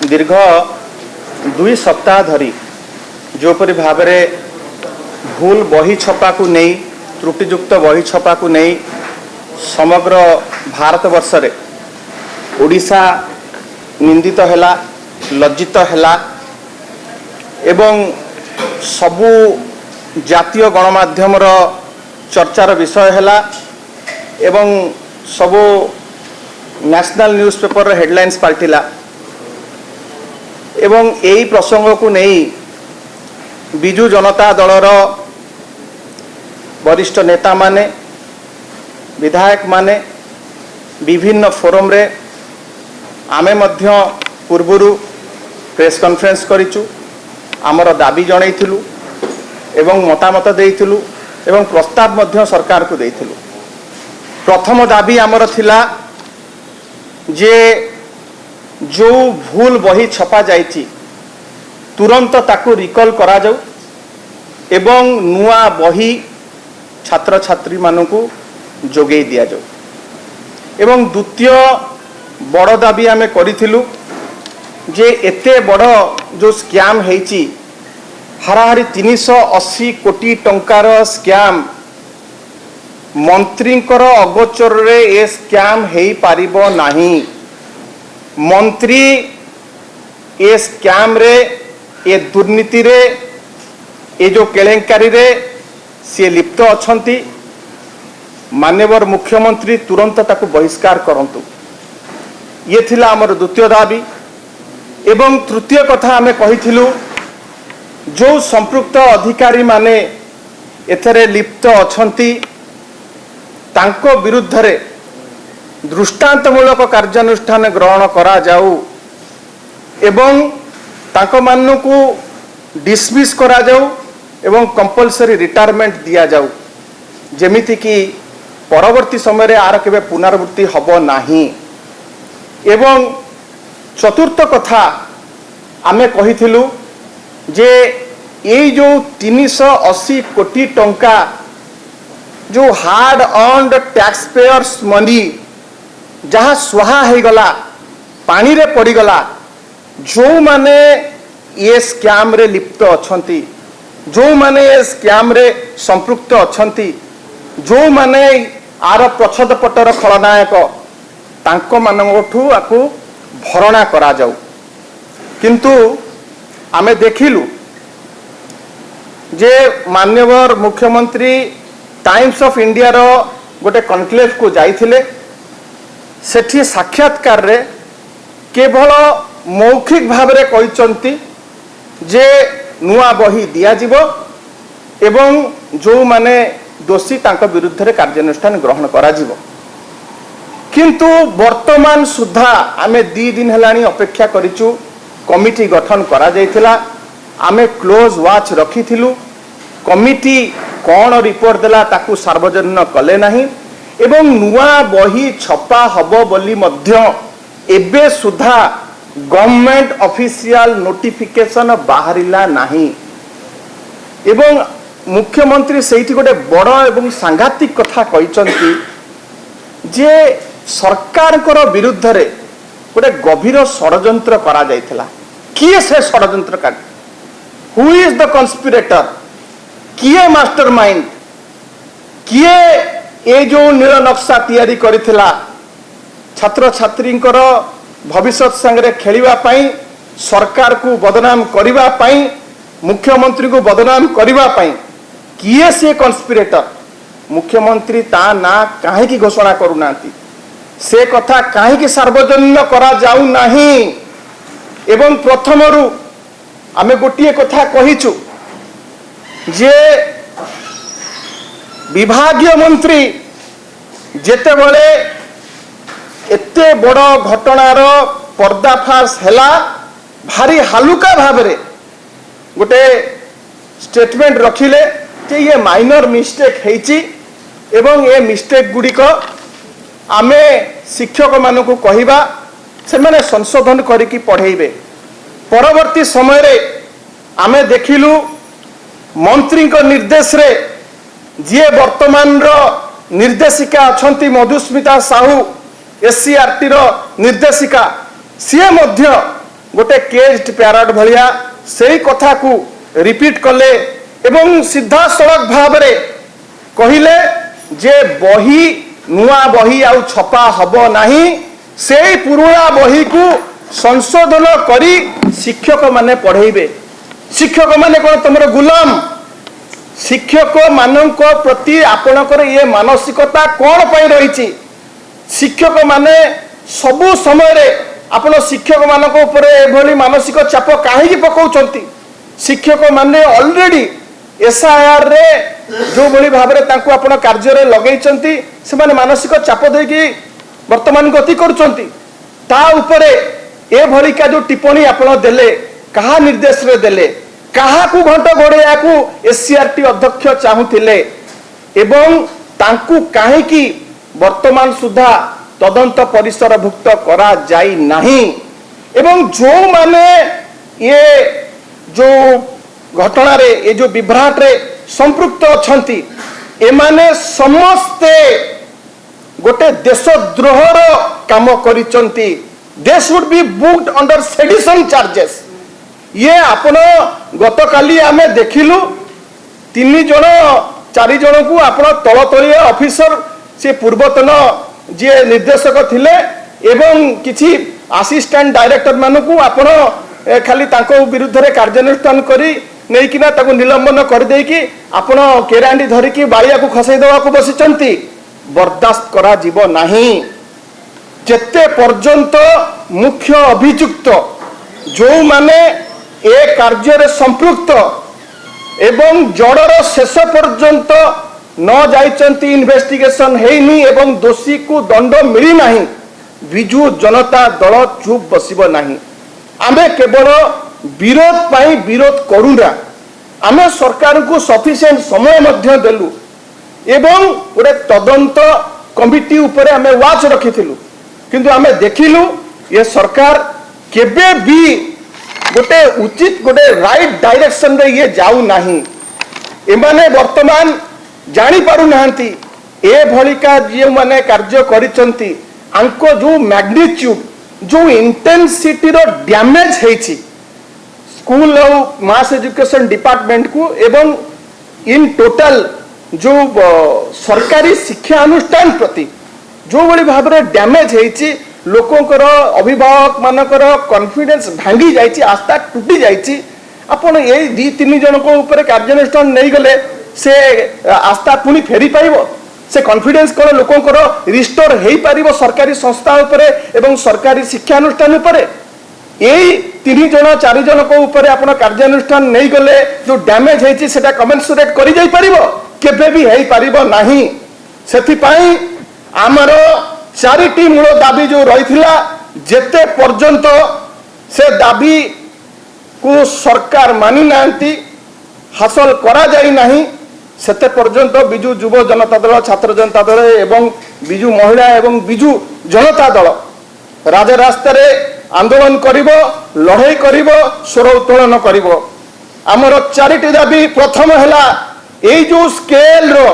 दीर्घ 2 सप्ताह धरी जोपरी भाव में भूल बही छपा को नहीं त्रुटियुक्त बही छपा को नहीं समग्र भारत वर्ष रे ओडिशा निंदित हैला लज्जित हैला एवं सबु जातीय गणमाध्यम चर्चार विषय हैला एवं सबु नेशनल न्यूज़पेपर हेडलाइंस पाल्टिला एवं यही प्रसंग को नहीं बिजु जनता दलर वरिष्ठ नेता माने विधायक माने विभिन्न फोरम रे आमे मध्य पूर्वरु प्रेस कॉन्फ्रेंस करिचु आमर दाबी जणैथिलु एवं मतामत देइथिलु एवं प्रस्ताव मध्य सरकार को देइथिलु। प्रथम दाबी आमर थिला जे जो भूल बही छपा जाइछि तुरंत ताकू रिकॉल करा जाऊ एवं नुआ बही छात्र छात्री मानकू जोगै दिया जाऊ। एवं द्वितीय बड़ दाबी आमे करिथिलु जे एते बड़ जो स्कैम हेछि हाराहारी 380 कोटी टंकार स्कैम मंत्रींकर अगोचर रे ए स्कैम हेई पारिबो नाही। मंत्री ए स्कैम रे ए दुर्नीति रे ए जो केलेंकारी रे से लिप्त अछंती माननीय मुख्यमंत्री तुरंत ताकू बहिष्कार करंतु ये थिला हमर द्वितीय दाबी। एवं तृतीय कथा आमे कहिथिलु जो संपृक्त अधिकारी माने एथरे लिप्त अछंती तांको विरुद्ध रे दृष्टांतमूलक कार्यानुष्ठान ग्रहण करा जाऊ एवं तांको मानकू डिसमिस करा जाऊ एवं कंपलसरी रिटायरमेंट दिया जाऊ जेमिति कि परवर्ती समय रे आर केबे पुनरावृत्ति हबो नाही। एवं चतुर्थ कथा आमे कहिथिलु जे ये जो 380 कोटी टंका जो hard earned tax payers money जहाँ स्वाहा हो गला पानी रे पड़ी गला जो माने ये स्कैम रे लिप्त अछंती जो माने ये स्कैम रे संपृक्त अछंती जो माने आर प्रच्छद पटर खलनायक तांको मानठू आकू भरणा करा जाऊ। किंतु आमे देखिलु जे माननीय मुख्यमंत्री टाइम्स ऑफ इंडिया रो गोटे कॉन्क्लेव को जाइथिले सेठी साक्षात्कार रे केवल मौखिक भाव रे कहिचंती जे नुआ बही दिया जिवो एवं जो माने दोषी तांको विरुद्ध रे कार्यानुष्ठान ग्रहण करा जिवो। किंतु वर्तमान सुधा आमे 2 दिन हेलानी अपेक्षा करिचु कमिटी गठन करा जाइथिला आमे क्लोज वाच रखिथिलु कमिटी कौन रिपोर्ट देला ताकू सार्वजनीन कले नाही एवं नुआ बही छपा हबो बोली मध्य एबे सुधा गवर्नमेंट ऑफिशियल नोटिफिकेशन बाहरिला नाही। एवं मुख्यमंत्री सेठी गोटे बड़ एवं सांघातिक कथा कहिचंती जे सरकार कर विरुद्ध रे गोटे गभीर षड्यंत्र करा जाइथिला। किए से षड्यंत्रकारी हु इज द कन्स्पिरेटर किए मास्टरमाइंड किए ए जो नील नक्शा तैयारी करिथिला छात्र छात्री भविष्य संगे खेलिबा पाई सरकार को बदनाम करिबा पाई मुख्यमंत्री को बदनाम करिबा पाई किए से कन्स्पिरेटर मुख्यमंत्री ता ना काहे की घोषणा करूनांती से कथा काहे की सार्वजनीन करा जाऊ नाही। एवं प्रथमरु आमे गोटिए कथा कहिचु जे विभागीय मंत्री जेते बळे एते बड़ घटनार पर्दाफाश हैला भारी हालुका भाव रे गोटे स्टेटमेंट रखिले जे ये माइनर मिस्टेक हेची एवं ये मिस्टेक गुड़िक आमे शिक्षक मानकू कहिबा से माने संशोधन करिकी पढ़ेइबे। परवर्ती समय रे आमे देखिलु मंत्री को निर्देश रे जे वर्तमान रो निर्देशिका अछंती मधुस्मिता साहू एससीआरटी रो निर्देशिका सी मध्य गोटे केज्ड पैरट भलिया सेही कथा को रिपीट कले एवं सीधा सड़क भाव में कहिले जे बही नुआ बही आउ छपा हब नाही से पुराना बही को संशोधन करी शिक्षक माने पढ़ेबे। शिक्षक माने कौन तुमर गुलाम? शिक्षक मानक प्रति आपणकर ये मानसिकता कौन पाई रही? शिक्षक माने सबु समय रे आपण शिक्षक मानक ऊपर एभली मानसिक चाप काहे पकाउछंती? शिक्षक माने ऑलरेडी एसआईआर रे जो भली भाव रे तांको आपण कार्य रे लगेइछंती से माने मानसिक चाप देकी वर्तमान गति करूछंती। ता ऊपरे ए भली का जो टिप्पणी आपण देले कहा निर्देश रे देले कहा को घंटा घोड़िया को एससीआरटी अध्यक्ष चाहुथिले एवं तांकु काहे की वर्तमान सुधा तदंत परिसरभुक्त करा जाई नाही एवं जो माने ये जो घटना रे ये जो विभ्राट रे संपृक्त अछंती एमाने समस्ते गोटे देशद्रोहर काम करिचंती। They should be booked under sedition charges. ये आपण गतकाली आमे देखिलु 3 जण 4 जण को आपण तलतलिया ऑफिसर से पूर्वतन जे निर्देशक थिले एवं किछि असिस्टेंट डायरेक्टर मानकू आपण खाली तांको विरुद्ध रे कार्यानुष्ठान करी नहीं कि ना ताको निलंबन कर दे कि आपण केरांडी धरी कि बालिया को खसई देवा को बसिचंती। बर्दाश्त करा जीव नाही। जेते पर्यंत मुख्य अभियुक्त जो माने ए कार्य रे संपृक्त एवं जड़र शेष पर्यंत न जाइचंती इन्वेस्टिगेशन हेनी एवं दोषी को दंड मिली नाही विजु जनता दल चुप बसिबो नाही। आमे केवल विरोध पाई विरोध करूना आमे सरकार को सफिशिएंट समय मध्य देलु एवं गोटे तदंत कमिटी उपरे आमे वाच रखिथिलु किंतु आमे देखिलु ये सरकार केबे भी गोटे उचित गोटे राइट डायरेक्शन रे ये जाऊ नाही। एमाने वर्तमान जानी पारु नाहंती ए भलिका जे माने कार्य करिसंती आंको जो मैग्नीट्यूड जो इंटेंसिटी रो डैमेज हेछि स्कूल और मास एजुकेशन डिपार्टमेंट को एवं इन टोटल जो सरकारी शिक्षा अनुष्ठान प्रति जो बड़ी भाव में डैमेज हेछि लोकंकर अभिभावक मानकर कॉन्फिडेंस भांगी जाइछि आस्था टूटी जाइछि। आपण ए 2-3 जन को ऊपर कार्यानुष्ठान नहीं गले से आस्था पुनी फेरी पाइबो से कॉन्फिडेंस कोन लोकंकर रिस्टोर हेई पारिबो सरकारी संस्था ऊपर एवं सरकारी शिक्षा अनुष्ठान ऊपर। यही 3 जन 4 जन को ऊपर आपण कार्यानुष्ठान नहीं गले जो डैमेज हेछि सेटा कमेंसुरेट करि जाई परिबो केबे भी हेई परिबो नाही। सेथि पई आमर 4टी मूल दाबी जो रहिथिला जेते पर्यंत से दाबी को सरकार मानि नांती हासिल करा जाई नाही सेते पर्यंत बिजु युव जनता दल छात्र जनता दल एवं बिजु महिला एवं बिजु जनता दल राजरास्ता रे आंदोलन करिबो लड़ाई करिबो स्वर उत्तोलन करिबो। आमर 4टी दाबी प्रथम हैला ए जो स्केल रो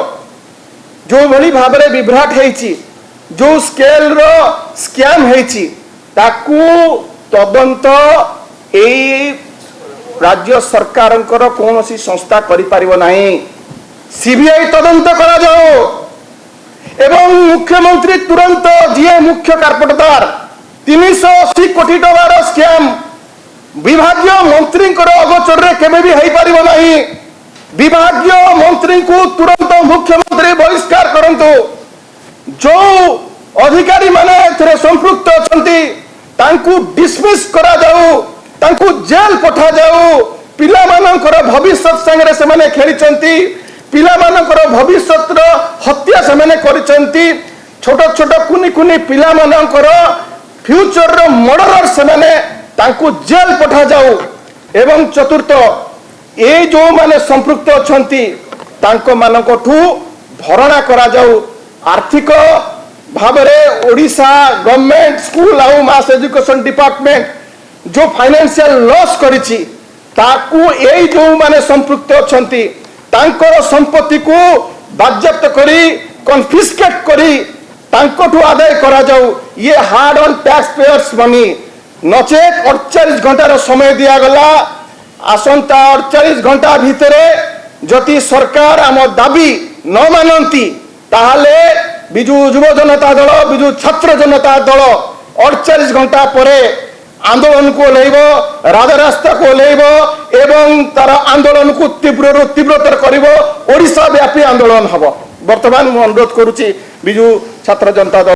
जो भली भाव रे विभ्राट हेछि जो स्केल रो स्कैम हेछि ताकू तदंत ए राज्य सरकारंकर कोनोसी संस्था करि पारिबो नाही। सीबीआई तदंत करा जाओ एवं मुख्यमंत्री तुरंत जी मुख्य कार्पटदार 380 कोटी टकार स्कैम विभागीय मंत्री अगोचर रे केबे भी हेई पारिबो नाही। विभागीय मंत्री को तुरंत मुख्यमंत्री बहिष्कार करंतु। जो अधिकारी माने एथरे संपृक्त अछंती तांकू डिसमिस करा जाऊ तांकू जेल पठा जाऊ। पिला मानकर भविष्य संगे से माने खेलिचंती पिला मानकर भविष्य हत्या से माने करिचंती। छोट छोट कुनी कुनी पिला मानकर फ्यूचर रो मर्डरर से माने तांकू जेल पठा जाऊ। एवं चतुर्थ ए जो माने संपृक्त अछंती तांको मानकठू भरणा करा जाऊ। आर्थिक भाव में ओडिशा गवर्नमेंट स्कूल आउ मास एजुकेशन डिपार्टमेंट जो फाइनेंशियल लॉस करिछि ताकू ए जो माने संपृक्त अछंती तांकर संपत्ति को बाज्याप्त करी कन्फिस्केट करी तांकोठू आदाय करा जाऊ। ये hard on tax payers money नचेत 48 घंटार समय दिगला आसंता 48 घंटा भितर जदि सरकार आम दाबी न मानती ताहले बिजु युव जनता दल बिजु छात्र जनता दल 48 घंटा पर आंदोलन को ओह्लैब राजरास्ता को ओह्लैब एवं तार आंदोलन को तीव्र तीव्रतर करिब ओडिशा व्यापी आंदोलन हब। वर्तमान मु अनुरोध करुच्ची बिजु छात्र जनता दल